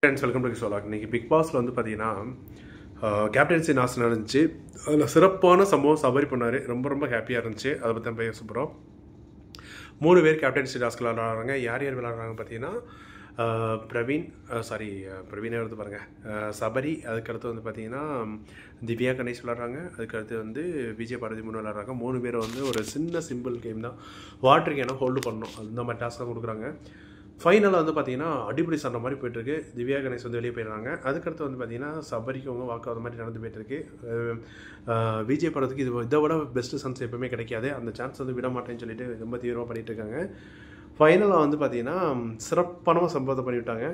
Friends welcome to கிஷோலாக். இன்றைக்கி big பாஸில் வந்து பார்த்தீங்கன்னா கேப்டன்சி நாஸ் நடந்துச்சு. அதில் சிறப்பான சம்பவம் சபரி பண்ணார். ரொம்ப ஹாப்பியாக இருந்துச்சு. அதை பற்றி தான் பேச போகிறோம். 3 பேர் கேப்டன்சி டாஸ்க் விளாட்றாங்க. யார் விளாட்றாங்க பார்த்தீங்கன்னா பிரவீனே வந்து பாருங்கள், சபரி, அதுக்கடுத்து வந்து பார்த்தீங்கன்னா திவ்யா கணேஷ் விளாட்றாங்க. அதுக்கடுத்து வந்து விஜய் பார்வதி முன்னு விளாட்றாங்க. 3 பேரை வந்து ஒரு சின்ன சிம்பிள் கேம் தான், வாட்டர் கேனை ஹோல்டு பண்ணணும், அந்த மாதிரி டாஸ்க் தான் கொடுக்குறாங்க. ஃபைனலாக வந்து பார்த்தீங்கன்னா அடிப்படை சண்டை மாதிரி போய்ட்டுருக்கு. திவ்யா கணேஷ் வந்து வெளியே போயிடுறாங்க. அதுக்கடுத்து வந்து பார்த்தீங்கன்னா சபரிக்கு அவங்க வாக்காத மாதிரி நடந்து போய்ட்டுருக்கு. விஜய் படத்துக்கு இதை விட பெஸ்ட்டு சான்ஸ் எப்பவுமே கிடைக்காது, அந்த சான்ஸ் வந்து விட மாட்டேன்னு சொல்லிட்டு ரொம்ப தீவிரமாக பண்ணிகிட்டு இருக்காங்க. ஃபைனலாக வந்து பார்த்தீங்கன்னா சிறப்பான சம்பவத்தை பண்ணிவிட்டாங்க.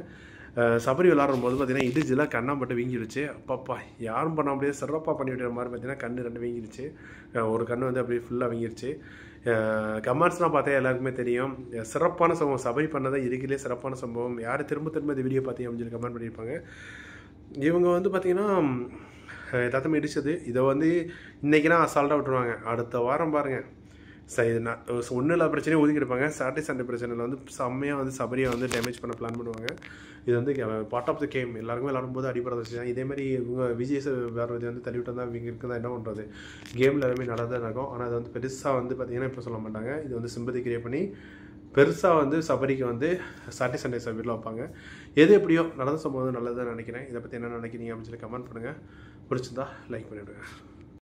சபரி விளாட்றும் போது பார்த்தீங்கன்னா இடிஜிலாக கண்ணாம்பட்டு வீங்கிடுச்சு. அப்பப்பா யாரும் பண்ண முடியாது, சிறப்பாக பண்ணிவிட்ட மாதிரி பார்த்தீங்கன்னா கண்ணு 2 வீங்கிடுச்சு. ஒரு கண்ணு வந்து அப்படியே ஃபுல்லாக வீங்கிடுச்சு. கமெண்ட்ஸ்லாம் பார்த்தா எல்லாருக்குமே தெரியும், சிறப்பான சம்பவம் சபரி பண்ணதான் இருக்கிறதுலே சிறப்பான சம்பவம், யார் திரும்ப இந்த வீடியோ பார்த்தீங்க அப்படின்னு சொல்லி கமெண்ட் பண்ணியிருப்பாங்க. இவங்க வந்து பார்த்தீங்கன்னா எல்லாத்தையுமே இடிச்சது. இதை வந்து இன்றைக்கினா அசால்ட்டாக விட்டுருவாங்க. அடுத்த வாரம் பாருங்கள், இது ஒன்றும் இல்லாத பிரச்சனையும் ஒதுக்கி எடுப்பாங்க. சாட்டர்டே சண்டே பிரச்சனையில் வந்து செம்மையாக வந்து சபரியை வந்து டேமேஜ் பண்ண பிளான் பண்ணுவாங்க. இது வந்து பார்ட் ஆஃப் த கேம். எல்லாருக்குமே விளாடும்போது அடிப்படை வச்சு இதேமாதிரி இவங்க விஜய் வேறு வந்து தள்ளிவிட்டு தான் இவங்க இருக்குது தான் என்ன பண்ணுறது, கேமில் எல்லாமே நடந்தா நடக்கும். ஆனால் அது வந்து பெருசாக வந்து பார்த்திங்கன்னா இப்போ சொல்ல மாட்டாங்க. இது வந்து சிம்பதி கிரியேட் பண்ணி பெருசாக வந்து சபரிக்கு வந்து சாட்டர்டே சண்டே வீட்டில் வைப்பாங்க. எது எப்படியோ நடந்த சம்பவம் நல்லதுதான் நினைக்கிறேன். இதை பற்றி என்ன நினைக்கிறீங்க அப்படின்னு சொல்லி கமெண்ட் பண்ணுங்கள். பிடிச்சிருந்தா லைக் பண்ணிவிடுங்க.